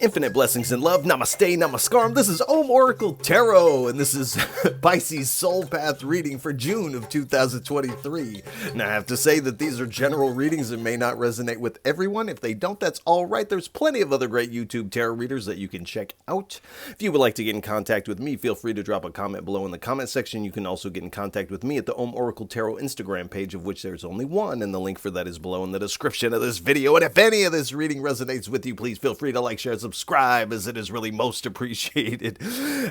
Infinite blessings and love. Namaste, namaskaram. This is Om Oracle Tarot, and this is Pisces Soul Path reading for June of 2023. Now, I have to say that these are general readings and may not resonate with everyone. If they don't, that's all right. There's plenty of other great YouTube tarot readers that you can check out. If you would like to get in contact with me, feel free to drop a comment below in the comment section. You can also get in contact with me at the Om Oracle Tarot Instagram page, of which there's only one, and the link for that is below in the description of this video. And if any of this reading resonates with you, please feel free to like, share, and subscribe, as it is really most appreciated,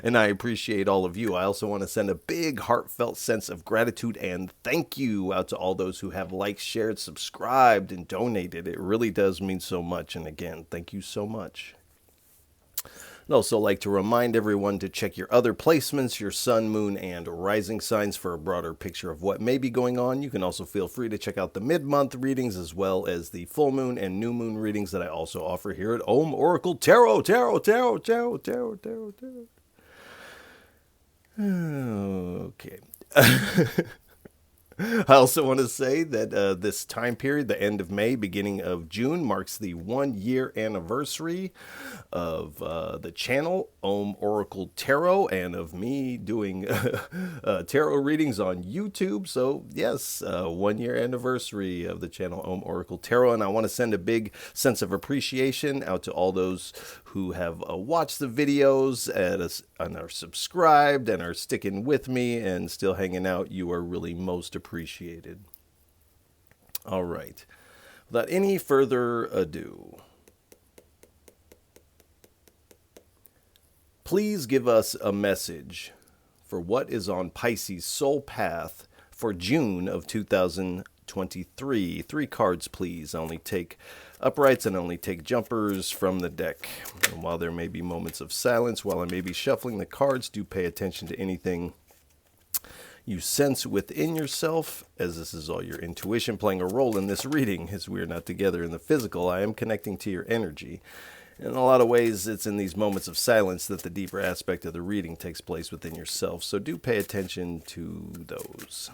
and I appreciate all of you. I also want to send a big heartfelt sense of gratitude and thank you out to all those who have liked, shared, subscribed, and donated. It really does mean so much, and again, thank you so much. I'd also like to remind everyone to check your other placements, your sun, moon, and rising signs for a broader picture of what may be going on. You can also feel free to check out the mid-month readings as well as the full moon and new moon readings that I also offer here at Om Oracle Tarot. Okay. I also want to say that this time period, the end of May, beginning of June, marks the 1-year anniversary of the channel, Om Oracle Tarot, and of me doing tarot readings on YouTube. So, yes, 1-year anniversary of the channel, Om Oracle Tarot, and I want to send a big sense of appreciation out to all those who have watched the videos and are subscribed and are sticking with me and still hanging out. You are really most appreciated. All right. Without any further ado, please give us a message for what is on Pisces Soul Path for June of 2023. 3 cards, please. I only take uprights and only take jumpers from the deck. And while there may be moments of silence, while I may be shuffling the cards, do pay attention to anything you sense within yourself, as this is all your intuition playing a role in this reading. As we are not together in the physical, I am connecting to your energy. In a lot of ways, it's in these moments of silence that the deeper aspect of the reading takes place within yourself. So do pay attention to those.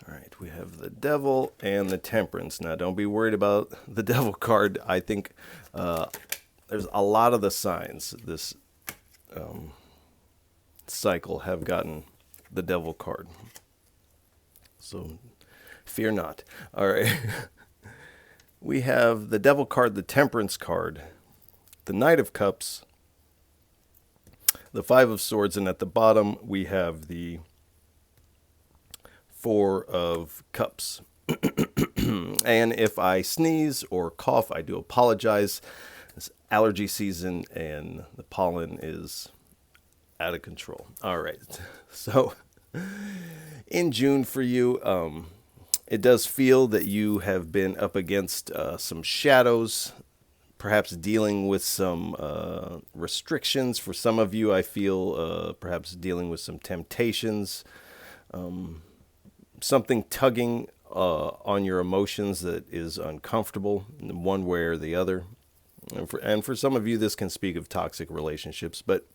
All right, we have the Devil and the Temperance. Now, don't be worried about the Devil card. I think there's a lot of the signs this cycle have gotten the Devil card. So, fear not. All right. We have the Devil card, the Temperance card, the Knight of Cups, the 5 of Swords, and at the bottom we have the 4 of Cups. And if I sneeze or cough, I do apologize. It's allergy season and the pollen is out of control. All right. So in June for you, it does feel that you have been up against some shadows, perhaps dealing with some restrictions. For some of you, I feel perhaps dealing with some temptations, something tugging on your emotions that is uncomfortable in one way or the other. And for some of you, this can speak of toxic relationships, but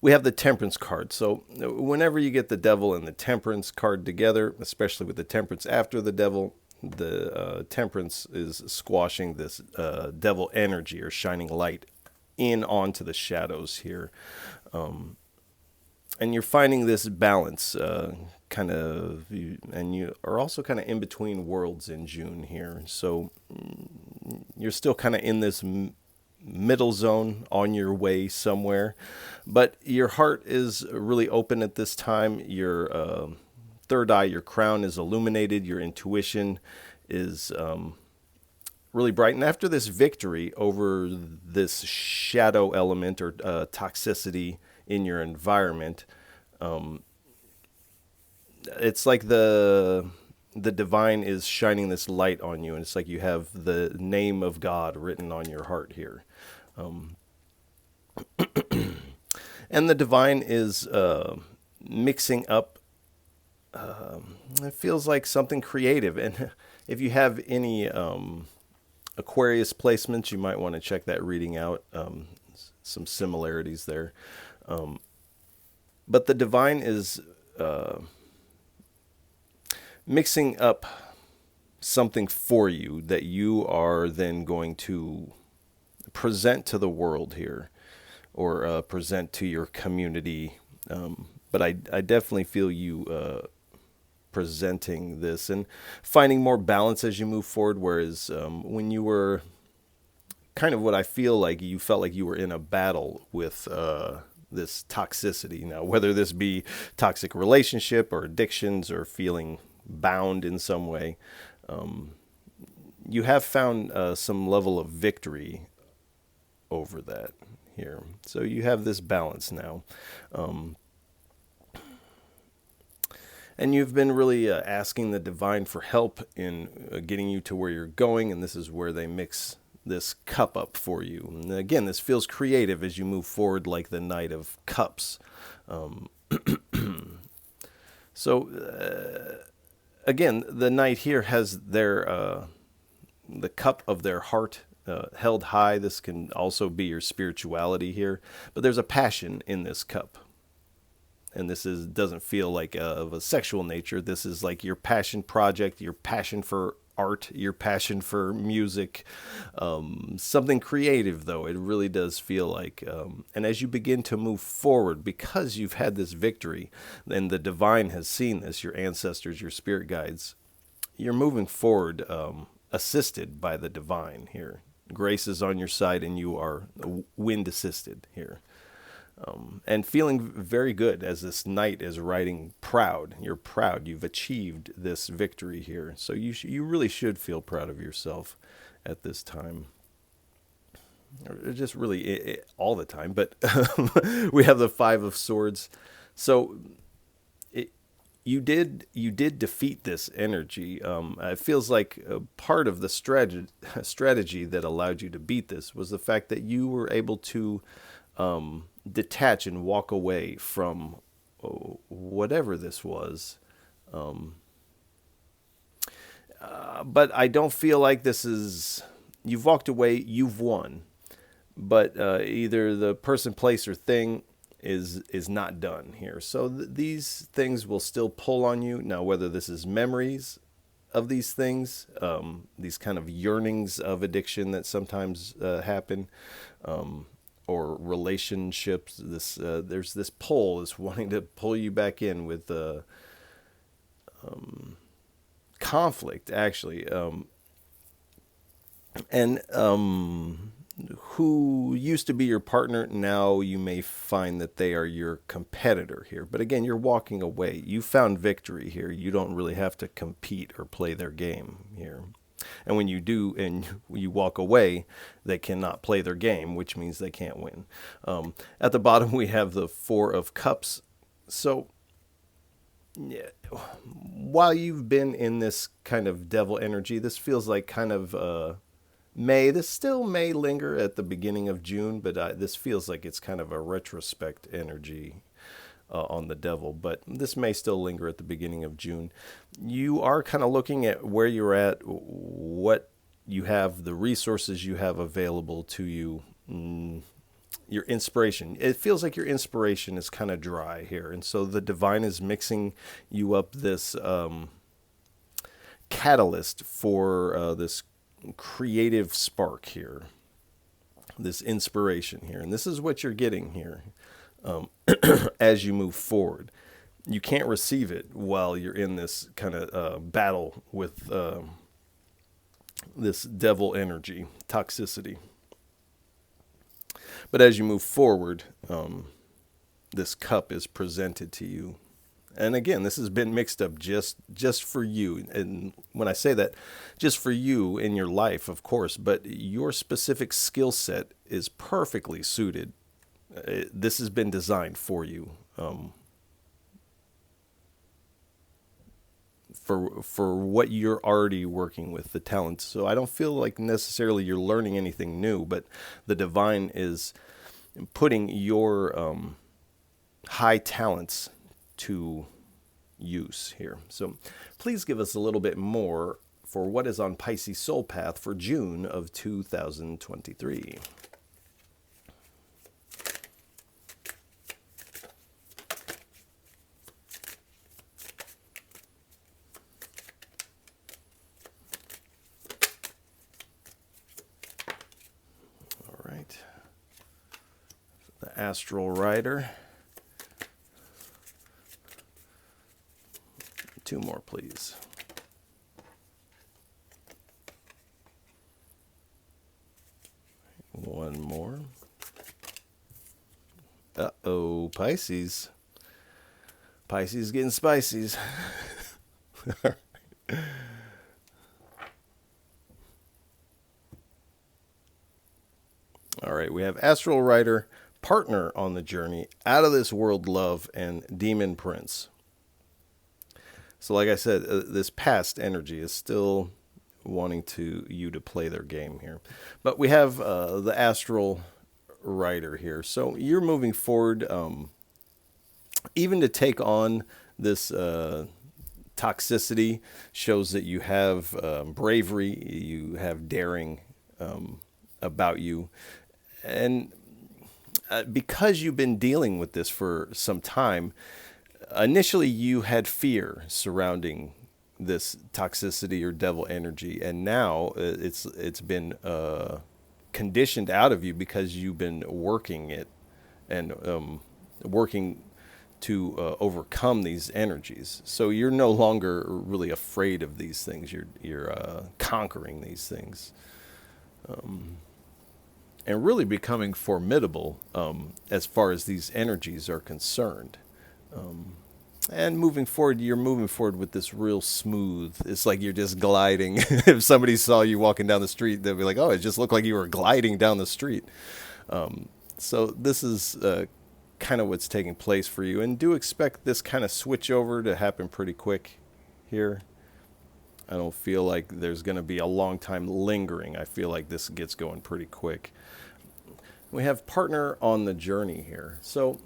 we have the Temperance card. So whenever you get the Devil and the Temperance card together, especially with the Temperance after the Devil, the Temperance is squashing this Devil energy or shining light in onto the shadows here. And you're finding this balance and you are also kind of in between worlds in June here. So you're still kind of in this middle zone on your way somewhere, but your heart is really open at this time. Your third eye, your crown is illuminated. Your intuition is really bright. And after this victory over this shadow element or toxicity in your environment, it's like the divine is shining this light on you, and it's like you have the name of God written on your heart here. And the divine is mixing up, it feels like something creative. And if you have any Aquarius placements, you might want to check that reading out. Some similarities there. But the divine is mixing up something for you that you are then going to present to the world here, or present to your community. But I definitely feel you presenting this and finding more balance as you move forward. Whereas when you were kind of what I feel like you felt like you were in a battle with this toxicity. Now, whether this be toxic relationship or addictions or feeling bound in some way, you have found some level of victory over that here. So you have this balance now. And you've been really asking the divine for help in getting you to where you're going, and this is where they mix this cup up for you. And again, this feels creative as you move forward, like the Knight of Cups. Again, the Knight here has their the cup of their heart held high. This can also be your spirituality here, but there's a passion in this cup. And this doesn't feel like of a sexual nature. This is like your passion project, your passion for art, your passion for music, something creative, though. It really does feel like. And as you begin to move forward, because you've had this victory, and the divine has seen this, your ancestors, your spirit guides, you're moving forward assisted by the divine here. Grace is on your side, and you are wind assisted here. And feeling very good as this knight is riding proud. You're proud. You've achieved this victory here. So you really should feel proud of yourself at this time. Or just really all the time. But we have the Five of Swords. So you did defeat this energy. It feels like part of the strategy that allowed you to beat this was the fact that you were able to detach and walk away from whatever this was. But I don't feel like this is, you've walked away, you've won. But either the person, place, or thing is not done here. So these things will still pull on you. Now, whether this is memories of these things, these kind of yearnings of addiction that sometimes happen, or relationships, there's this pull, this wanting to pull you back in with conflict, actually, and who used to be your partner, now you may find that they are your competitor here. But again, you're walking away. You found victory here. You don't really have to compete or play their game here. And when you do, and you walk away, they cannot play their game, which means they can't win. At the bottom, we have the Four of Cups. So, yeah, while you've been in this kind of devil energy, this feels like kind of this still may linger at the beginning of June, but this feels like it's kind of a retrospect energy on the devil, but this may still linger at the beginning of June. You are kind of looking at where you're at, what you have, the resources you have available to you, your inspiration. It feels like your inspiration is kind of dry here, and so the divine is mixing you up this catalyst for this creative spark here, this inspiration here, and this is what you're getting here. As you move forward, you can't receive it while you're in this kind of battle with this devil energy, toxicity. But as you move forward, this cup is presented to you. And again, this has been mixed up just for you. And when I say that, just for you in your life, of course, but your specific skill set is perfectly suited. This has been designed for you, for what you're already working with, the talents. So I don't feel like necessarily you're learning anything new, but the divine is putting your high talents to use here. So please give us a little bit more for what is on Pisces Soul Path for June of 2023. astral rider. 2 more, please. One more. Uh-oh, Pisces. Pisces getting spices. All right, we have astral rider, partner on the journey, out of this world love, and demon prince. So like I said, this past energy is still wanting you to play their game here. But we have the astral rider here. So you're moving forward, even to take on this toxicity shows that you have bravery, you have daring about you. And because you've been dealing with this for some time, initially you had fear surrounding this toxicity or devil energy, and now it's been conditioned out of you because you've been working it and working to overcome these energies. So you're no longer really afraid of these things. You're conquering these things, and really becoming formidable as far as these energies are concerned. And moving forward, you're moving forward with this real smooth. It's like you're just gliding. If somebody saw you walking down the street, they'd be like, "Oh, it just looked like you were gliding down the street." So this is kind of what's taking place for you, and do expect this kind of switch over to happen pretty quick here. I don't feel like there's going to be a long time lingering. I feel like this gets going pretty quick. We have partner on the journey here. So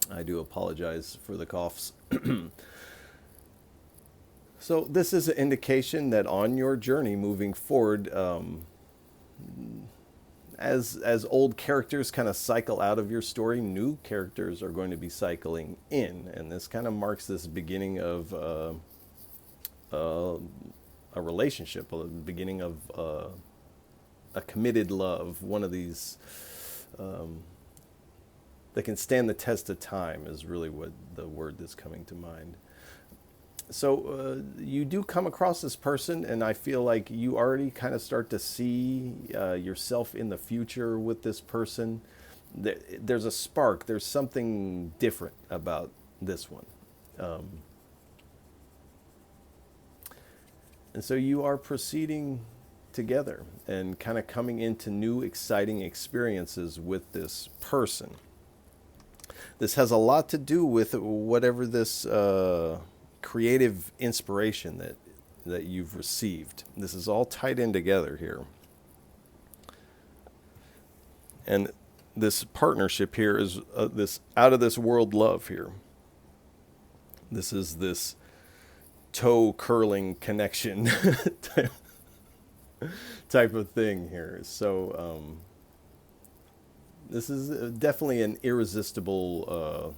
I do apologize for the coughs. So this is an indication that on your journey moving forward, as old characters kind of cycle out of your story, new characters are going to be cycling in, and this kind of marks this beginning of a relationship, the beginning of a committed love. One of these that can stand the test of time is really what the word that's coming to mind. So you do come across this person, and I feel like you already kind of start to see yourself in the future with this person. There's a spark. There's something different about this one. And so you are proceeding together and kind of coming into new, exciting experiences with this person. This has a lot to do with whatever this creative inspiration that you've received. This is all tied in together here. And this partnership here is this out of this world love here. This is this toe curling connection type of thing here. So this is definitely an irresistible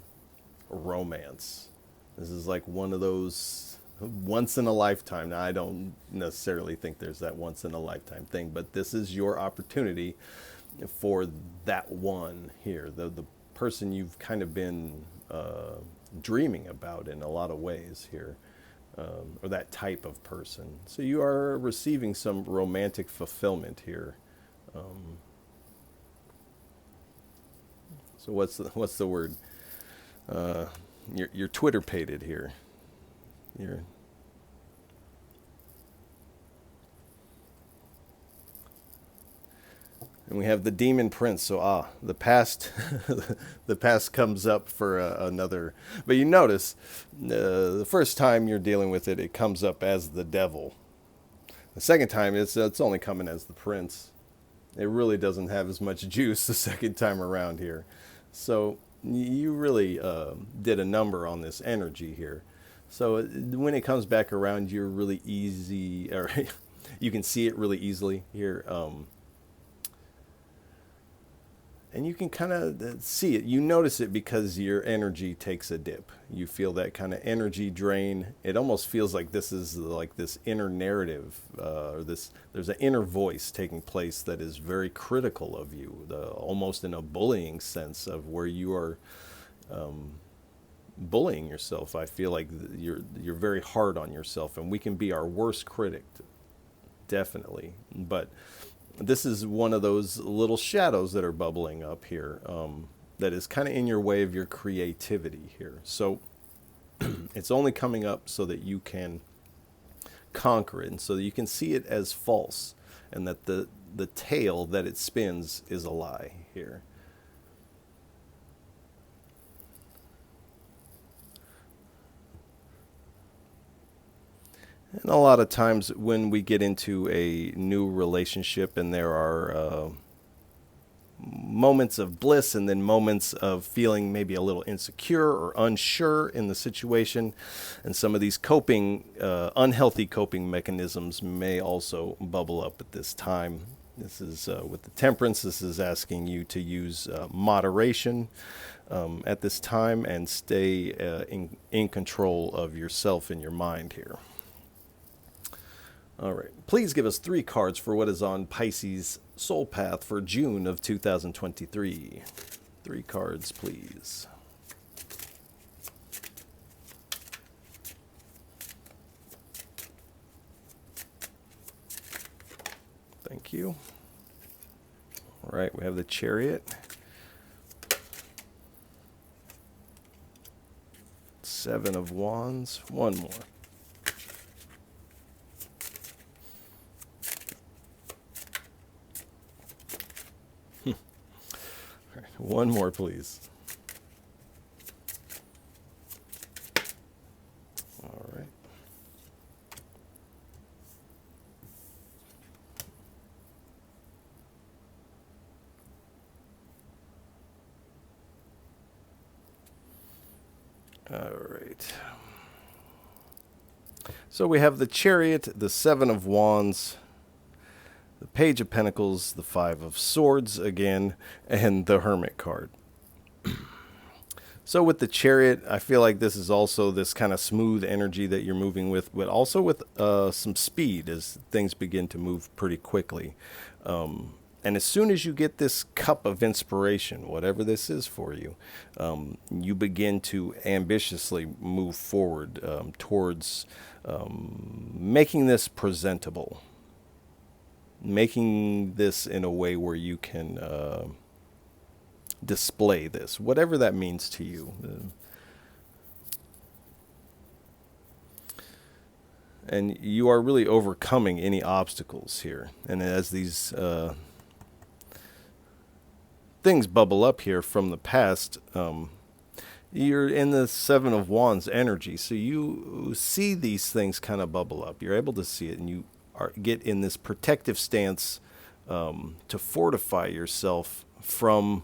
romance. This is like one of those once in a lifetime. Now, I don't necessarily think there's that once in a lifetime thing, but this is your opportunity for that one here, the person you've kind of been dreaming about in a lot of ways here, or that type of person. So you are receiving some romantic fulfillment here. So what's the word? You're Twitter-pated here. And we have the Demon Prince. So the past, the past comes up for another. But you notice the first time you're dealing with it, it comes up as the devil. The second time, it's only coming as the prince. It really doesn't have as much juice the second time around here. So you really did a number on this energy here. So when it comes back around, you're really easy, or you can see it really easily here. And you can kind of see it. You notice it because your energy takes a dip. You feel that kind of energy drain. It almost feels like this is like this inner narrative, or this. There's an inner voice taking place that is very critical of you, almost in a bullying sense of where you are bullying yourself. I feel like you're very hard on yourself, and we can be our worst critic, definitely. But this is one of those little shadows that are bubbling up here, that is kind of in your way of your creativity here. So it's only coming up so that you can conquer it, and so that you can see it as false, and that the tale that it spins is a lie here. And a lot of times when we get into a new relationship and there are moments of bliss and then moments of feeling maybe a little insecure or unsure in the situation, and some of these unhealthy coping mechanisms may also bubble up at this time. This is with the temperance, this is asking you to use moderation at this time and stay in control of yourself and your mind here. All right. Please give us 3 cards for what is on Pisces Soul Path for June of 2023. 3 cards, please. Thank you. All right. We have the Chariot. 7 of Wands. One more. One more, please. All right. All right. So we have the Chariot, the 7 of Wands, the Page of Pentacles, the 5 of Swords again, and the Hermit card. So with the Chariot, I feel like this is also this kind of smooth energy that you're moving with, but also with some speed as things begin to move pretty quickly. And as soon as you get this cup of inspiration, whatever this is for you, you begin to ambitiously move forward towards making this presentable. Making this in a way where you can display this, whatever that means to you. And you are really overcoming any obstacles here. And as these things bubble up here from the past, you're in the 7 of Wands energy. So you see these things kind of bubble up. You're able to see it, and you get in this protective stance to fortify yourself from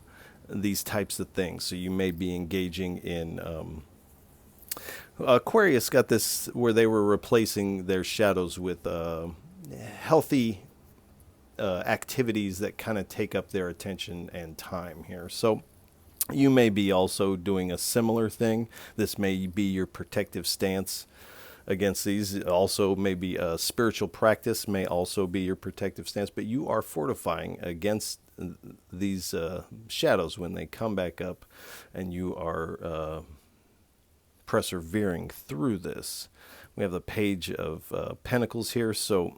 these types of things. So you may be engaging in Aquarius got this where they were replacing their shadows with healthy activities that kind of take up their attention and time here. So you may be also doing a similar thing. This may be your protective stance against these. Also, maybe a spiritual practice may also be your protective stance, but you are fortifying against these shadows when they come back up, and you are persevering through this. We have the Page of Pentacles here. So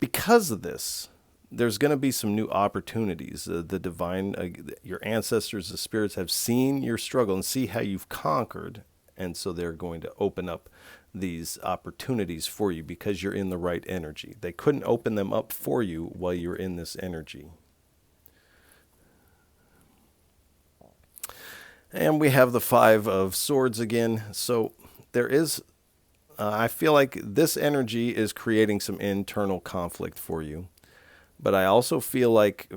because of this, there's going to be some new opportunities. The divine, your ancestors, the spirits have seen your struggle and see how you've conquered. And so they're going to open up these opportunities for you because you're in the right energy. They couldn't open them up for you while you're in this energy. And we have the 5 of Swords again. So there is, I feel like this energy is creating some internal conflict for you. But I also feel like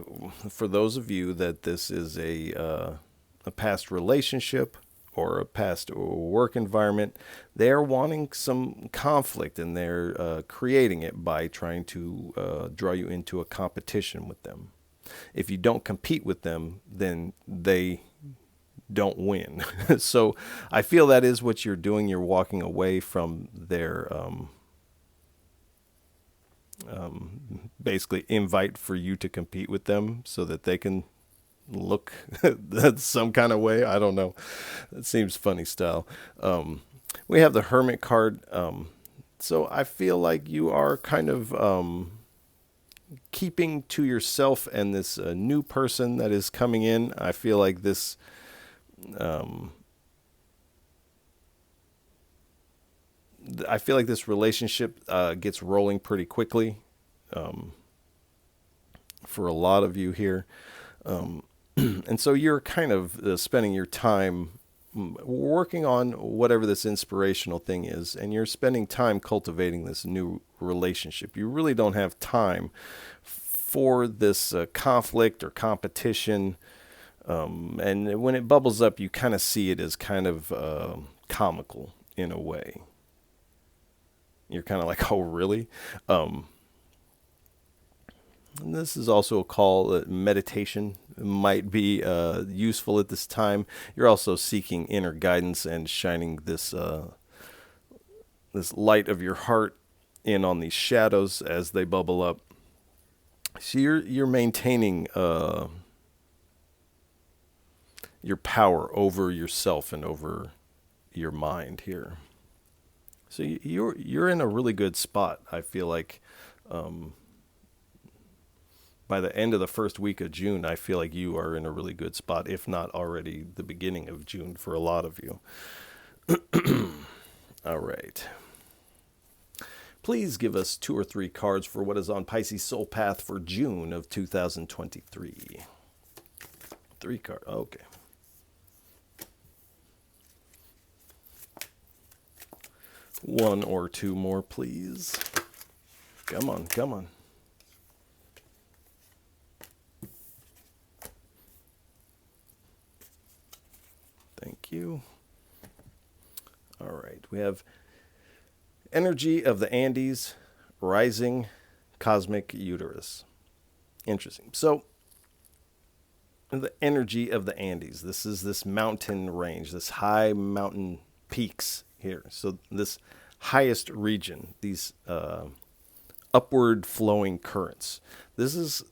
for those of you that this is a past relationship or a past work environment, they're wanting some conflict, and they're creating it by trying to draw you into a competition with them. If you don't compete with them, then they don't win. So I feel that is what you're doing. You're walking away from their basically invite for you to compete with them so that they can look some kind of way. I don't know. That seems funny style. We have the Hermit card. So I feel like you are kind of keeping to yourself and this new person that is coming in. I feel like this relationship gets rolling pretty quickly for a lot of you here. And so you're kind of spending your time working on whatever this inspirational thing is, and you're spending time cultivating this new relationship. You really don't have time for this conflict or competition. And when it bubbles up, you kind of see it as kind of comical in a way. You're kind of like, oh, really? And this is also a call that meditation might be useful at this time. You're also seeking inner guidance and shining this this light of your heart in on these shadows as they bubble up. So you're maintaining your power over yourself and over your mind here. So you're in a really good spot. I feel like by the end of the first week of June, I feel like you are in a really good spot, if not already the beginning of June for a lot of you. All right. Please give us 2 or 3 cards for what is on Pisces Soul Path for June of 2023. 3 cards. Okay. One or 2 more, please. Come on, come on. Thank you. All right. We have Energy of the Andes, Rising Cosmic Uterus. Interesting. So, the energy of the Andes. This is this mountain range, this high mountain peaks here. So, this highest region, these upward flowing currents. This is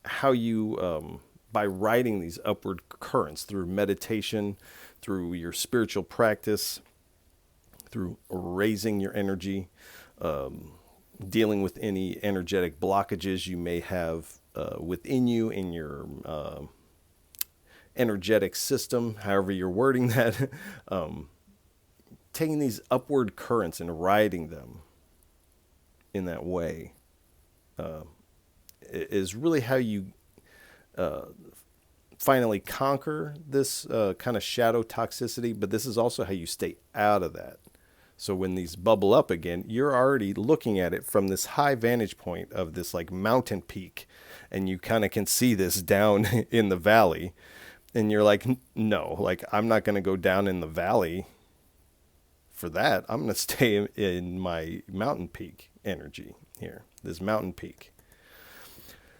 how you, by riding these upward currents through meditation, through your spiritual practice, through raising your energy, dealing with any energetic blockages you may have within you in your energetic system, however you're wording that, taking these upward currents and riding them in that way is really how you finally conquer this kind of shadow toxicity, but this is also how you stay out of that. So when these bubble up again, you're already looking at it from this high vantage point of this like mountain peak, and you kind of can see this down in the valley, and you're like, no, like I'm not going to go down in the valley for that. I'm going to stay in my mountain peak energy here, this mountain peak.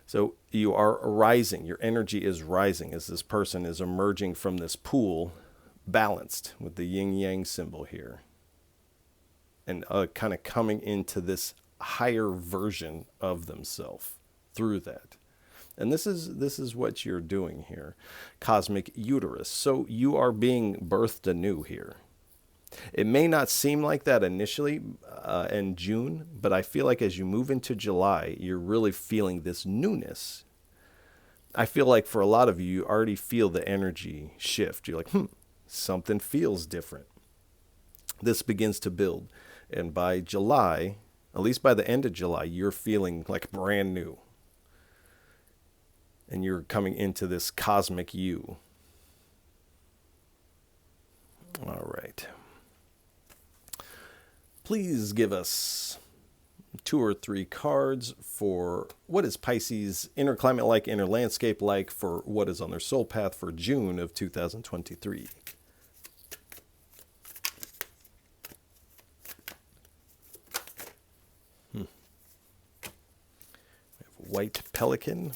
So you are rising. Your energy is rising as this person is emerging from this pool balanced with the yin-yang symbol here. And kind of coming into this higher version of themselves through that. And this is what you're doing here. Cosmic uterus. So you are being birthed anew here. It may not seem like that initially in June, but I feel like as you move into July, you're really feeling this newness. I feel like for a lot of you, you already feel the energy shift. You're like, something feels different. This begins to build. And by July, at least by the end of July, you're feeling like brand new. And you're coming into this cosmic you. All right. Please give us 2 or 3 cards for what is Pisces' inner climate like, inner landscape like for what is on their soul path for June of 2023. White Pelican,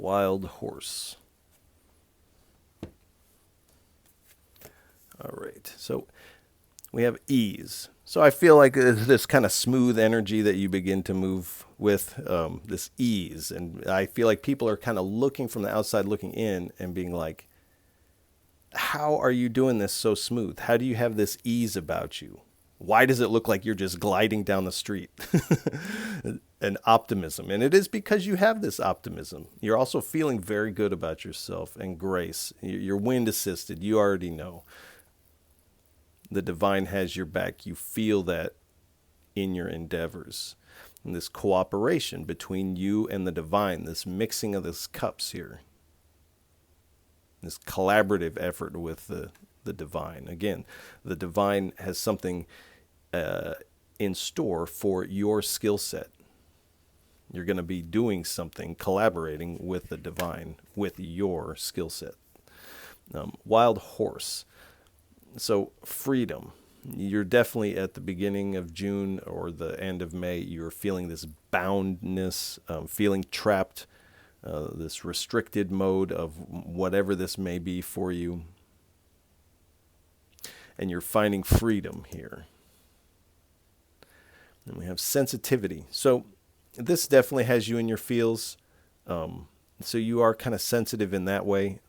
Wild horse. All right, so we have ease. So I feel like this kind of smooth energy that you begin to move with, this ease. And I feel like people are kind of looking from the outside, looking in and being like, how are you doing this so smooth? How do you have this ease about you? Why does it look like you're just gliding down the street? And optimism. And it is because you have this optimism. You're also feeling very good about yourself and grace. You're wind assisted. You already know. The divine has your back. You feel that in your endeavors. And this cooperation between you and the divine, this mixing of these cups here. This collaborative effort with the divine. Again, the divine has something in store for your skill set. You're going to be doing something, collaborating with the divine, with your skill set. Wild horse. So freedom. You're definitely at the beginning of June or the end of May, you're feeling this boundness, feeling trapped, this restricted mode of whatever this may be for you. And you're finding freedom here. And we have sensitivity. So this definitely has you in your feels. So you are kind of sensitive in that way.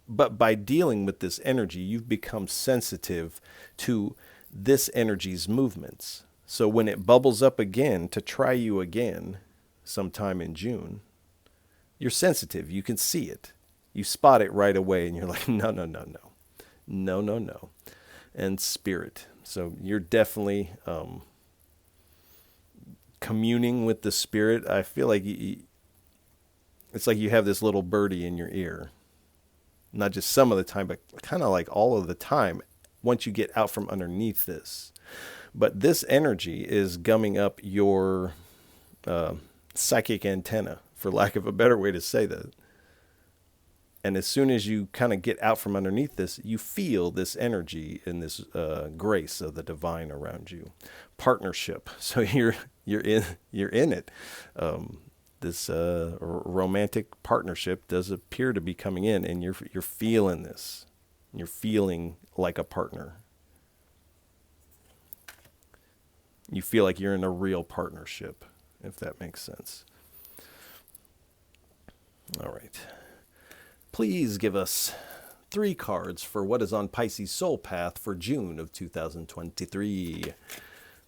But by dealing with this energy, you've become sensitive to this energy's movements. So when it bubbles up again to try you again sometime in June, you're sensitive. You can see it. You spot it right away and you're like, no, no, no, no. No, no, no. And spirit. So you're definitely communing with the spirit. I feel like it's like you have this little birdie in your ear. Not just some of the time, but kind of like all of the time once you get out from underneath this. But this energy is gumming up your psychic antenna, for lack of a better way to say that. And as soon as you kind of get out from underneath this, you feel this energy and this grace of the divine around you. Partnership. So you're in it. This romantic partnership does appear to be coming in, and you're feeling this. You're feeling like a partner. You feel like you're in a real partnership, if that makes sense. All right. Please give us 3 cards for what is on Pisces Soul Path for June of 2023.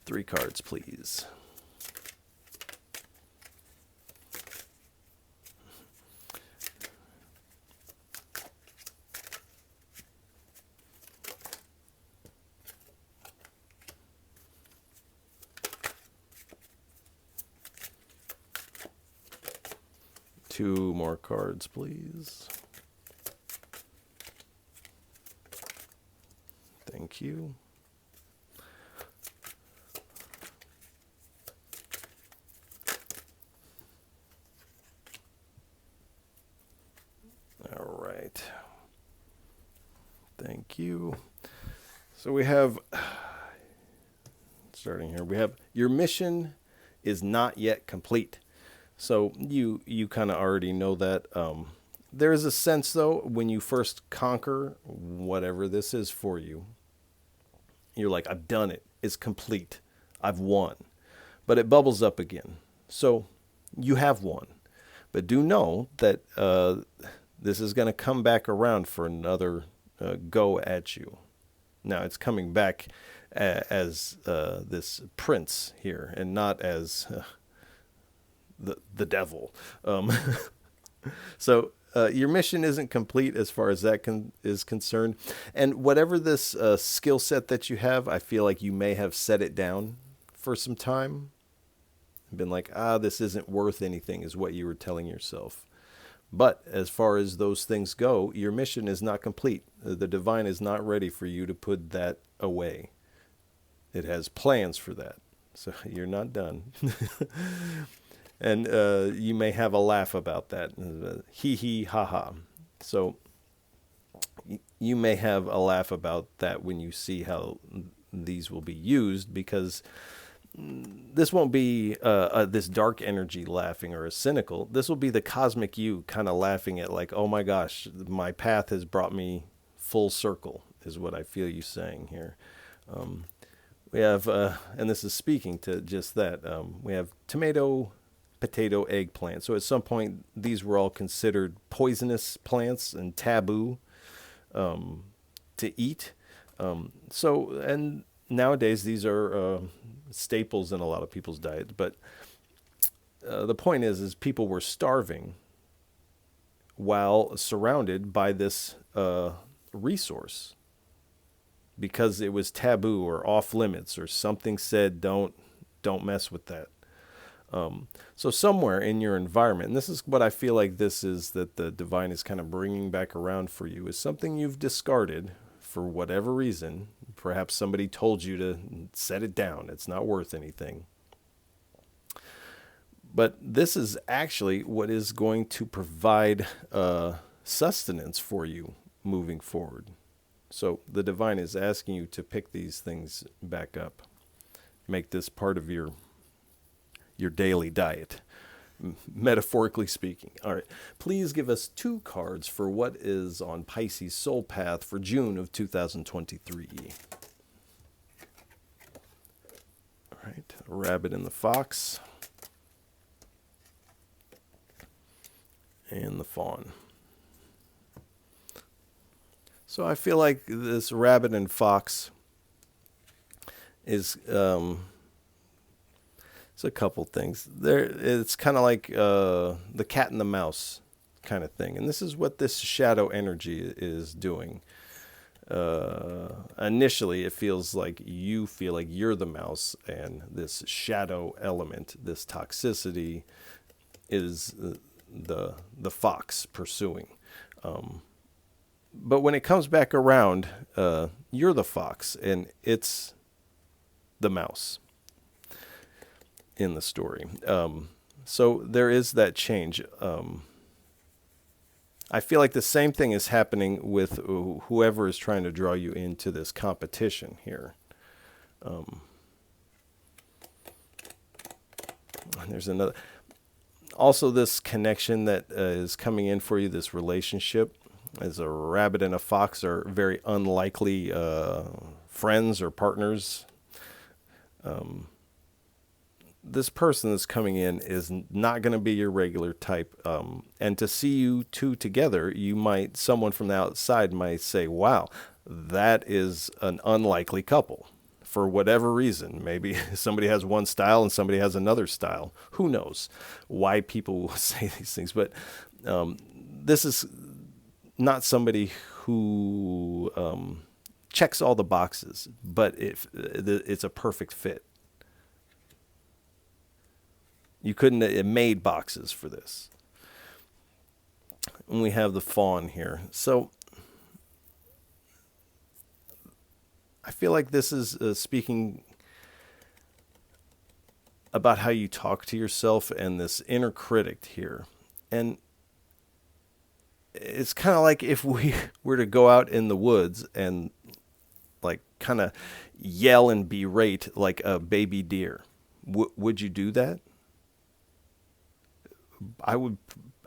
3 cards, please. Two more cards, please. Thank you. All right. Thank you. So we have, starting here, we have your mission is not yet complete. So you kind of already know that. There is a sense, though, when you first conquer whatever this is for you, you're like, I've done it. It's complete. I've won. But it bubbles up again. So you have won. But do know that this is going to come back around for another go at you. Now, it's coming back as this prince here and not as... the devil. So your mission isn't complete as far as that is concerned. And whatever this skill set that you have, I feel like you may have set it down for some time. Been like, this isn't worth anything is what you were telling yourself. But as far as those things go, your mission is not complete. The divine is not ready for you to put that away. It has plans for that. So you're not done. And you may have a laugh about that. Hee hee ha ha. So you may have a laugh about that when you see how these will be used, because this won't be this dark energy laughing or a cynical. This will be the cosmic you kind of laughing at like, oh my gosh, my path has brought me full circle, is what I feel you saying here. We have, and this is speaking to just that, we have tomato, potato, eggplant. So at some point, these were all considered poisonous plants and taboo to eat. And nowadays, these are staples in a lot of people's diets. But the point is people were starving while surrounded by this resource because it was taboo or off limits or something said don't mess with that. So somewhere in your environment, and this is what I feel like this is that the divine is kind of bringing back around for you, is something you've discarded for whatever reason. Perhaps somebody told you to set it down. It's not worth anything. But this is actually what is going to provide sustenance for you moving forward. So the divine is asking you to pick these things back up. Make this part of your daily diet, metaphorically speaking. All right. Please give us 2 cards for what is on Pisces Soul Path for June of 2023. All right. The rabbit and the fox. And the fawn. So I feel like this rabbit and fox is it's a couple things. It's kind of like the cat and the mouse kind of thing. And this is what this shadow energy is doing. Initially, it feels like you feel like you're the mouse, and this shadow element, this toxicity, is the fox pursuing. But when it comes back around, you're the fox, and it's the mouse in the story. So there is that change. I feel like the same thing is happening with whoever is trying to draw you into this competition here. And there's another. Also, this connection that is coming in for you, this relationship, as a rabbit and a fox are very unlikely friends or partners. This person that's coming in is not going to be your regular type. And to see you two together, someone from the outside might say, wow, that is an unlikely couple. For whatever reason, maybe somebody has one style and somebody has another style. Who knows why people will say these things? But this is not somebody who checks all the boxes, but it's a perfect fit. You couldn't have made boxes for this. And we have the fawn here. So I feel like this is speaking about how you talk to yourself and this inner critic here. And it's kind of like if we were to go out in the woods and like kind of yell and berate like a baby deer. Would you do that? I would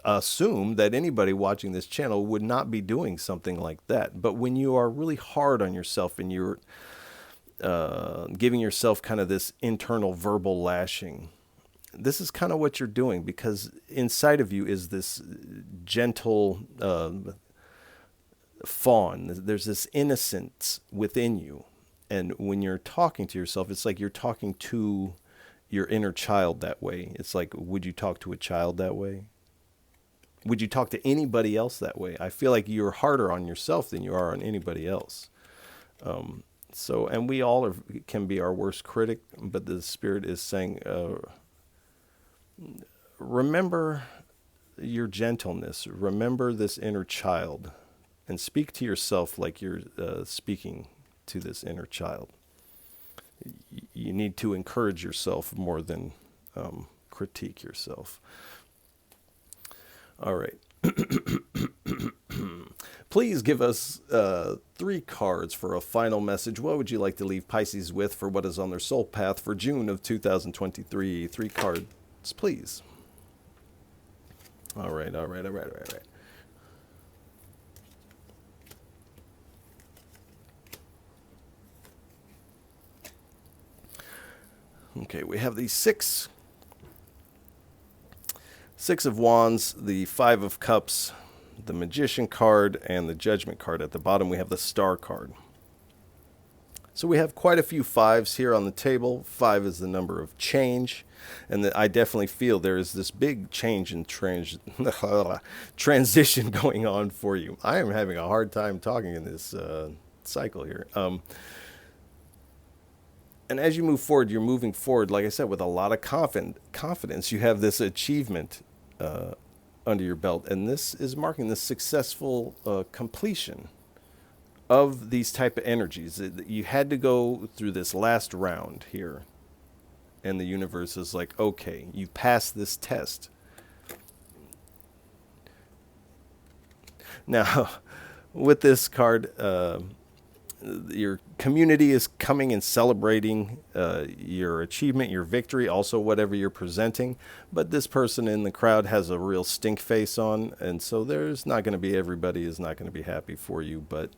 assume that anybody watching this channel would not be doing something like that. But when you are really hard on yourself and you're giving yourself kind of this internal verbal lashing, this is kind of what you're doing, because inside of you is this gentle fawn. There's this innocence within you. And when you're talking to yourself, it's like you're talking to your inner child that way. It's like, would you talk to a child that way? Would you talk to anybody else that way? I feel like you're harder on yourself than you are on anybody else. And we all can be our worst critic, but the Spirit is saying, remember your gentleness. Remember this inner child, and speak to yourself like you're speaking to this inner child. You need to encourage yourself more than critique yourself. All right. Please give us 3 cards for a final message. What would you like to leave Pisces with for what is on their soul path for June of 2023? 3 cards, please. All right. Okay, we have the Six of Wands, the Five of Cups, the Magician card, and the Judgment card. At the bottom, we have the Star card. So we have quite a few fives here on the table. 5 is the number of change, and I definitely feel there is this big change in transition going on for you. I am having a hard time talking in this cycle here. And as you move forward, you're moving forward, like I said, with a lot of confidence. You have this achievement under your belt, and this is marking the successful completion of these type of energies. You had to go through this last round here, and the universe is like, okay, you passed this test. Now, with this card, your community is coming and celebrating your achievement, your victory, also whatever you're presenting. But this person in the crowd has a real stink face on, and so there's not going to be, everybody is not going to be happy for you. But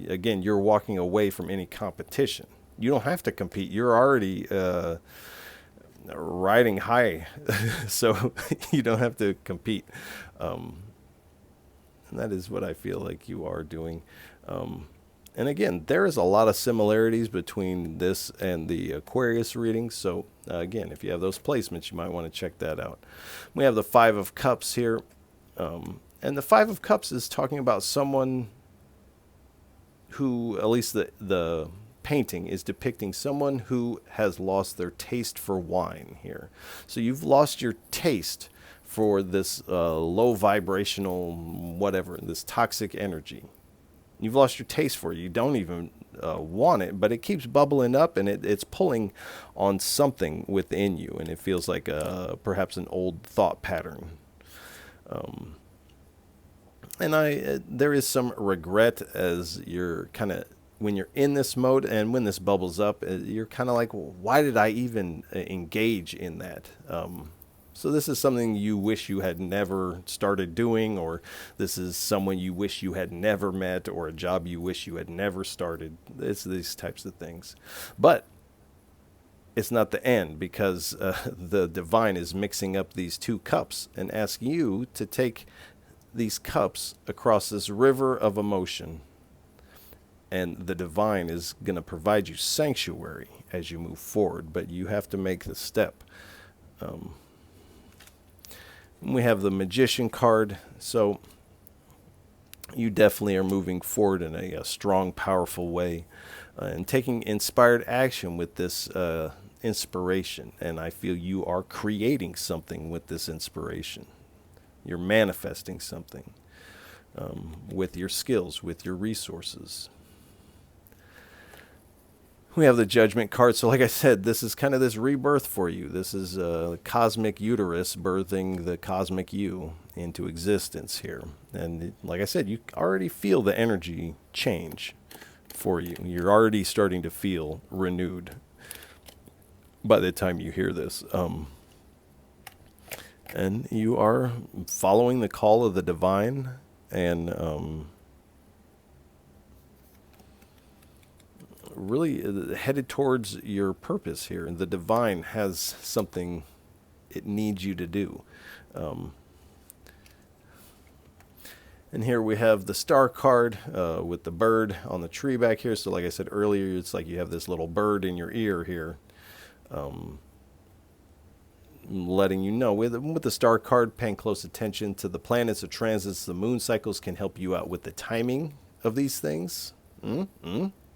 again, you're walking away from any competition. You don't have to compete. You're already riding high, so you don't have to compete. And that is what I feel like you are doing. And again, there is a lot of similarities between this and the Aquarius reading. So again, if you have those placements, you might want to check that out. We have the Five of Cups here. And the Five of Cups is talking about someone who, at least the painting is depicting someone who has lost their taste for wine here. So you've lost your taste for this low vibrational whatever, this toxic energy. You've lost your taste for it. You don't even want it, but it keeps bubbling up, and it's pulling on something within you, and it feels like perhaps an old thought pattern. And there is some regret as you're kind of, when you're in this mode and when this bubbles up, you're kind of like, well, why did I even engage in that? So this is something you wish you had never started doing, or this is someone you wish you had never met, or a job you wish you had never started. It's these types of things. But it's not the end, because the divine is mixing up these 2 cups and asking you to take these cups across this river of emotion. And the divine is going to provide you sanctuary as you move forward, but you have to make the step. We have the Magician card, so you definitely are moving forward in a strong, powerful way, and taking inspired action with this inspiration. And I feel you are creating something with this inspiration. You're manifesting something with your skills, with your resources. We have the Judgment card. So like I said, this is kind of this rebirth for you. This is a cosmic uterus birthing the cosmic you into existence here. And like I said, you already feel the energy change for you. You're already starting to feel renewed by the time you hear this. And you are following the call of the divine, and really headed towards your purpose here. And the divine has something it needs you to do. And here we have the Star card with the bird on the tree back here. So like I said earlier, it's like you have this little bird in your ear here, letting you know. With the Star card, paying close attention to the planets, the transits, the moon cycles can help you out with the timing of these things.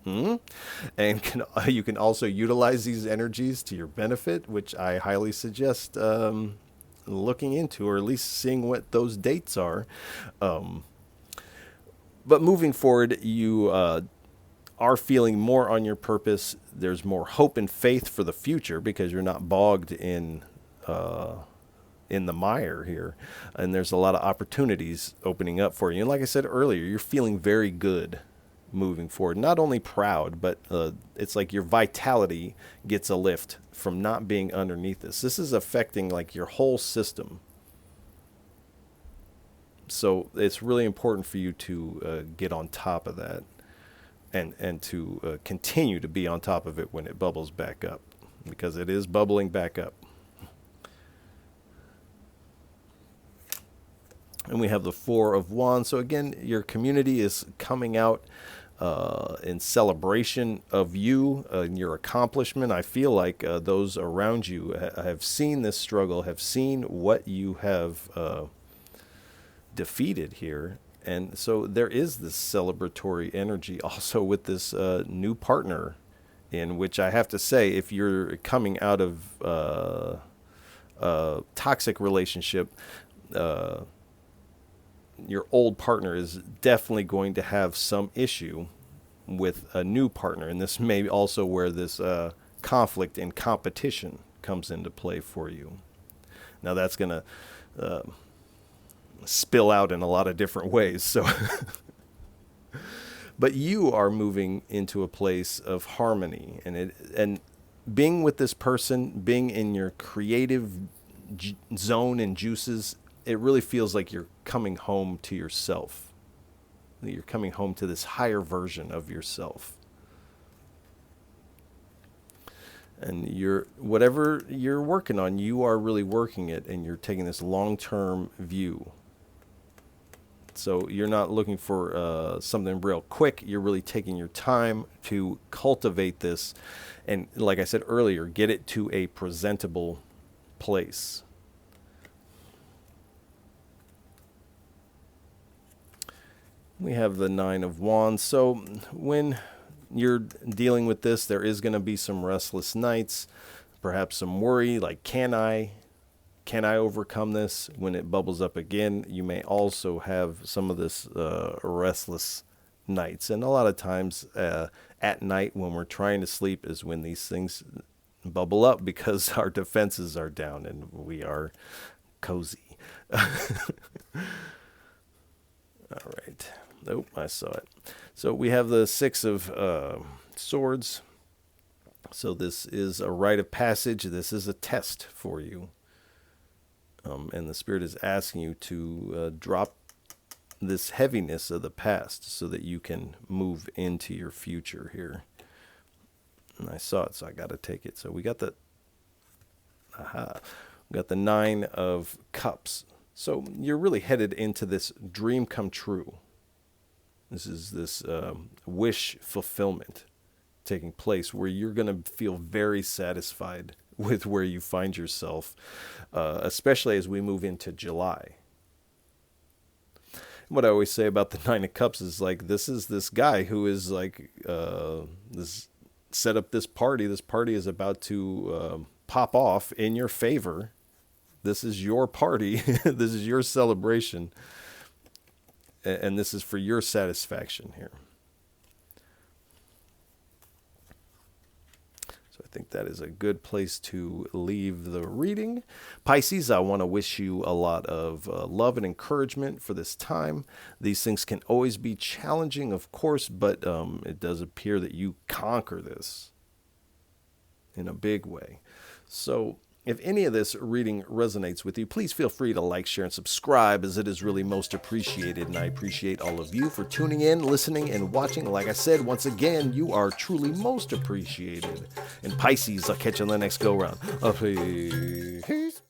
And you can also utilize these energies to your benefit, which I highly suggest looking into, or at least seeing what those dates are. But moving forward, you are feeling more on your purpose. There's more hope and faith for the future, because you're not bogged in in the mire here, and there's a lot of opportunities opening up for you. And like I said earlier, you're feeling very good moving forward. Not only proud, but it's like your vitality gets a lift from not being underneath this. This is affecting like your whole system. So it's really important for you to get on top of that, and to continue to be on top of it when it bubbles back up, because it is bubbling back up. And we have the Four of Wands. So again, your community is coming out in celebration of you and your accomplishment. I feel like those around you have seen this struggle, have seen what you have defeated here. And so there is this celebratory energy also with this new partner, in which I have to say, if you're coming out of a toxic relationship, your old partner is definitely going to have some issue with a new partner. And this may also where this conflict and competition comes into play for you. Now that's going to spill out in a lot of different ways. So, but you are moving into a place of harmony, and being with this person, being in your creative zone and juices, it really feels like you're coming home to yourself. You're coming home to this higher version of yourself. And whatever you're working on, you are really working it, and you're taking this long-term view. So you're not looking for something real quick. You're really taking your time to cultivate this. And like I said earlier, get it to a presentable place. We have the Nine of Wands. So when you're dealing with this, there is going to be some restless nights, perhaps some worry, like, can I overcome this? When it bubbles up again, you may also have some of this restless nights. And a lot of times at night when we're trying to sleep is when these things bubble up, because our defenses are down and we are cozy. All right. Nope, I saw it. So we have the Six of Swords. So this is a rite of passage. This is a test for you. And the Spirit is asking you to drop this heaviness of the past so that you can move into your future here. And I saw it, so I got to take it. So we got the Nine of Cups. So you're really headed into this dream come true. This is this wish fulfillment taking place, where you're going to feel very satisfied with where you find yourself, especially as we move into July. What I always say about the Nine of Cups is, like, this is this guy who is like set up this party. This party is about to pop off in your favor. This is your party. This is your celebration. And this is for your satisfaction here. So I think that is a good place to leave the reading. Pisces, I want to wish you a lot of love and encouragement for this time. These things can always be challenging, of course, but it does appear that you conquer this in a big way. So if any of this reading resonates with you, please feel free to like, share, and subscribe, as it is really most appreciated. And I appreciate all of you for tuning in, listening, and watching. Like I said, once again, you are truly most appreciated. And Pisces, I'll catch you on the next go-round. Peace.